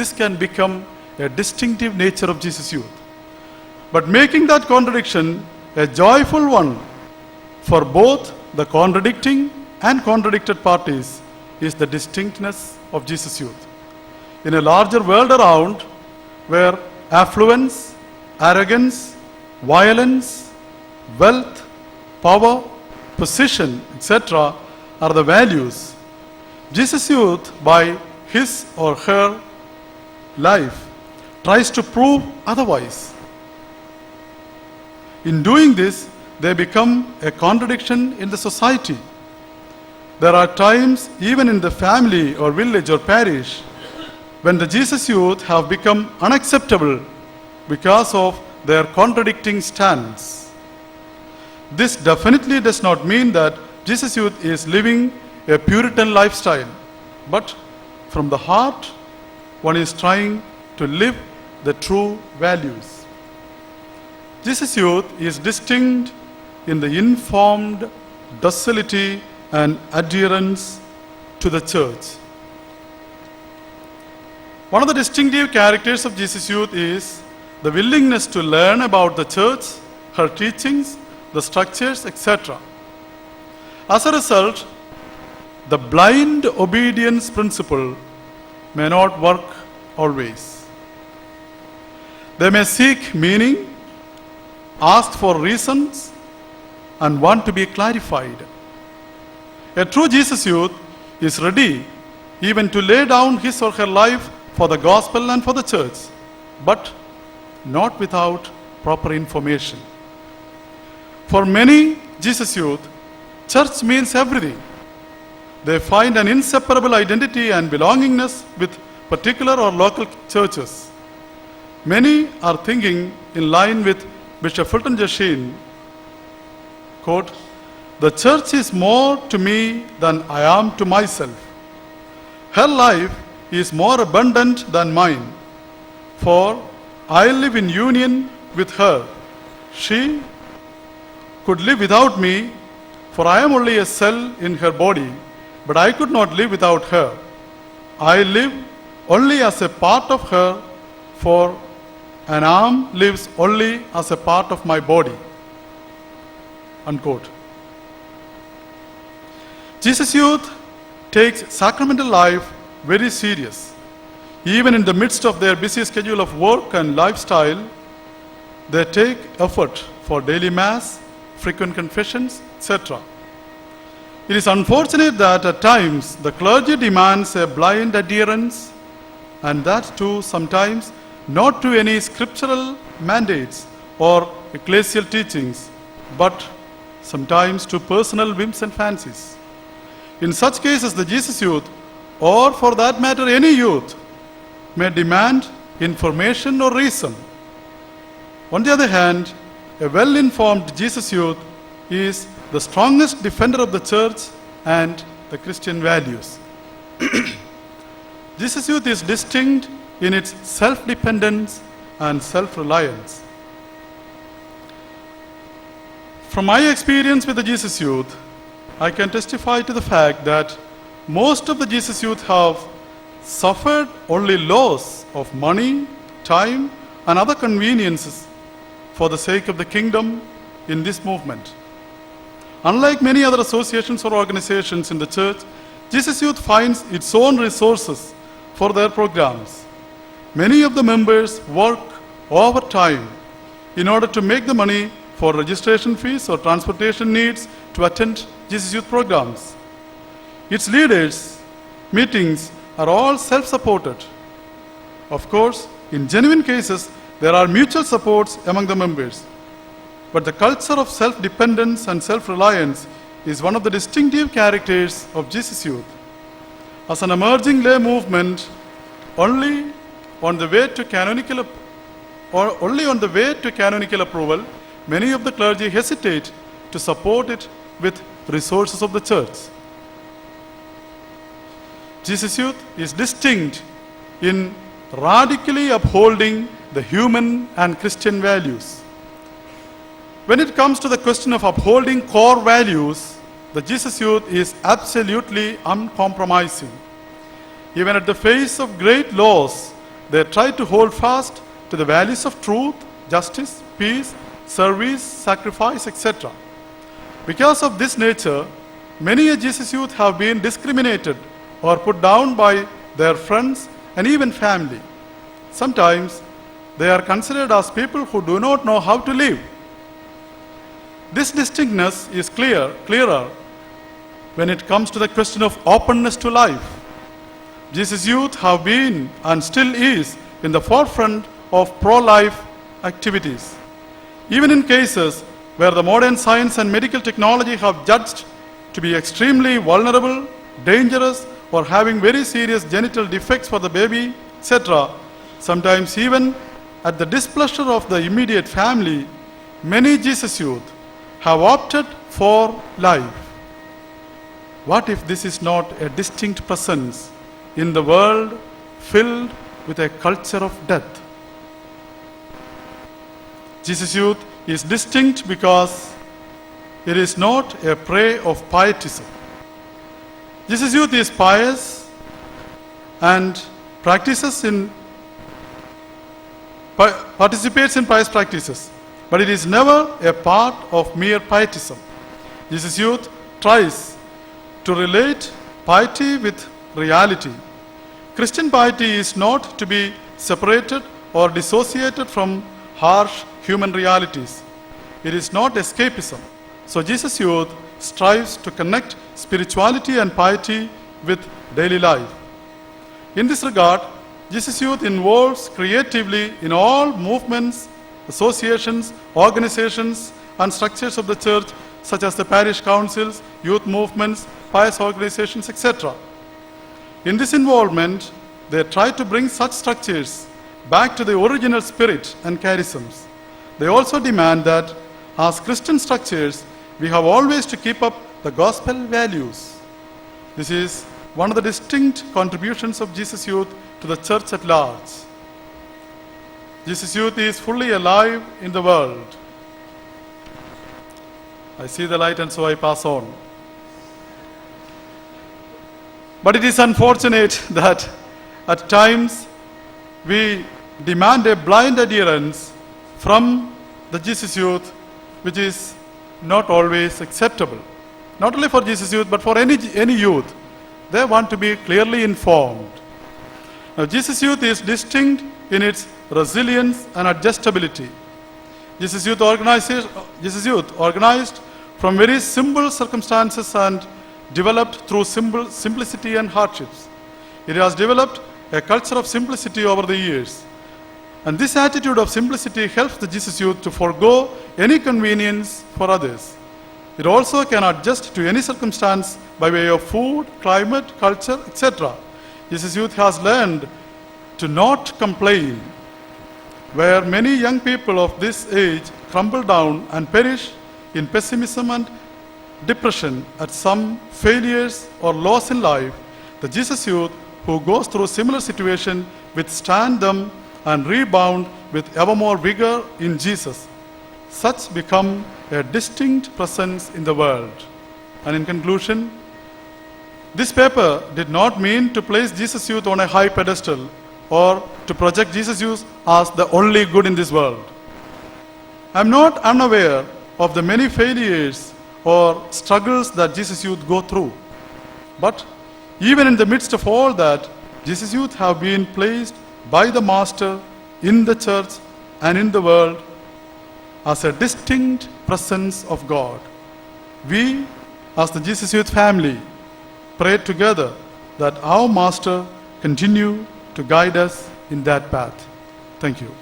this can become a distinctive nature of Jesus Youth. But making that contradiction a joyful one for both the contradicting and contradicted parties is the distinctness of Jesus Youth. In a larger world around, where affluence, arrogance, violence, wealth, power, position, etc. are the values, Jesus Youth, by his or her life, tries to prove otherwise. In doing this, they become a contradiction in the society. There are times, even in the family or village or parish, when the Jesus Youth have become unacceptable because of their contradicting stance. This definitely does not mean that Jesus Youth is living a Puritan lifestyle, but from the heart, one is trying to live the true values. Jesus Youth is distinct in the informed docility and adherence to the church. One of the distinctive characters of Jesus Youth is the willingness to learn about the church, her teachings, the structures, etc. As a result, the blind obedience principle may not work always. They may seek meaning, ask for reasons, and want to be clarified. A true Jesus Youth is ready even to lay down his or her life for the gospel and for the church, but not without proper information. For many Jesus Youth, church means everything. They find an inseparable identity and belongingness with particular or local churches. Many are thinking in line with Bishop Fulton Sheen, quote, "The church is more to me than I am to myself. Her life is more abundant than mine, for I live in union with her. She could live without me, for I am only a cell in her body, but I could not live without her. I live only as a part of her, for an arm lives only as a part of my body." Unquote. Jesus Youth takes sacramental life very serious. Even in the midst of their busy schedule of work and lifestyle, they take effort for daily mass, frequent confessions, etc. It is unfortunate that at times the clergy demands a blind adherence, and that too sometimes not to any scriptural mandates or ecclesial teachings, but sometimes to personal whims and fancies. In such cases, the Jesus Youth, or for that matter any youth, may demand information or reason. On the other hand, a well-informed Jesus Youth is the strongest defender of the church and the Christian values. Jesus Youth is distinct in its self-dependence and self-reliance. From my experience with the Jesus Youth, I can testify to the fact that most of the Jesus Youth have suffered only loss of money, time, and other conveniences for the sake of the kingdom in this movement. Unlike many other associations or organizations in the church, Jesus Youth finds its own resources for their programs. Many of the members work overtime in order to make the money for registration fees or transportation needs to attend Jesus Youth programs. Its leaders' meetings are all self-supported. Of course, in genuine cases, there are mutual supports among the members. But the culture of self-dependence and self-reliance is one of the distinctive characters of Jesus Youth. As an emerging lay movement, only on the way to canonical approval, many of the clergy hesitate to support it with resources of the church. Jesus Youth is distinct in radically upholding the human and Christian values. When it comes to the question of upholding core values, the Jesus Youth is absolutely uncompromising. Even at the face of great loss they tried to hold fast to the values of truth, justice, peace, service, sacrifice, etc. Because of this nature, many a Jesus youth have been discriminated or put down by their friends and even family. Sometimes they are considered as people who do not know how to live. This distinctness is clearer when it comes to the question of openness to life. Jesus youth have been and still is in the forefront of pro-life activities. Even in cases where the modern science and medical technology have judged to be extremely vulnerable, dangerous, or having very serious genital defects for the baby, etc., sometimes even at the displeasure of the immediate family, many Jesus youth have opted for life. What if this is not a distinct presence in the world filled with a culture of death? Jesus youth is distinct because it is not a prey of pietism. Jesus youth is pious and participates in pious practices, but it is never a part of mere pietism. Jesus youth tries to relate piety with reality. Christian piety is not to be separated or dissociated from harsh human realities. It is not escapism. So Jesus youth strives to connect spirituality and piety with daily life. In this regard, Jesus youth involves creatively in all movements, associations, organizations, and structures of the church, such as the parish councils, youth movements, pious organizations, etc. In this involvement, they try to bring such structures back to the original spirit and charisms. They also demand that, as Christian structures, we have always to keep up the gospel values. This is one of the distinct contributions of Jesus youth to the church at large. Jesus youth is fully alive in the world. I see the light and so I pass on. But it is unfortunate that at times we demand a blind adherence from the Jesus youth, which is not always acceptable. Not only for Jesus youth, but for any youth. They want to be clearly informed. Now, Jesus youth is distinct in its resilience and adjustability. Jesus youth organized from very simple circumstances and developed through simplicity and hardships. It has developed a culture of simplicity over the years. And this attitude of simplicity helps the Jesus youth to forego any convenience for others. It also can adjust to any circumstance by way of food, climate, culture, etc. Jesus youth has learned to not complain, where many young people of this age crumble down and perish in pessimism and depression at some failures or loss in life. The Jesus youth who goes through similar situation withstand them and rebound with ever more vigor in Jesus. Such become a distinct presence in the world. And in conclusion, this paper did not mean to place Jesus youth on a high pedestal or to project Jesus youth as the only good in this world. I am not unaware of the many failures or struggles that Jesus youth go through. But even in the midst of all that, Jesus youth have been placed by the Master in the church and in the world as a distinct presence of God. We, as the Jesus Youth family, pray together that our Master continue to guide us in that path. Thank you.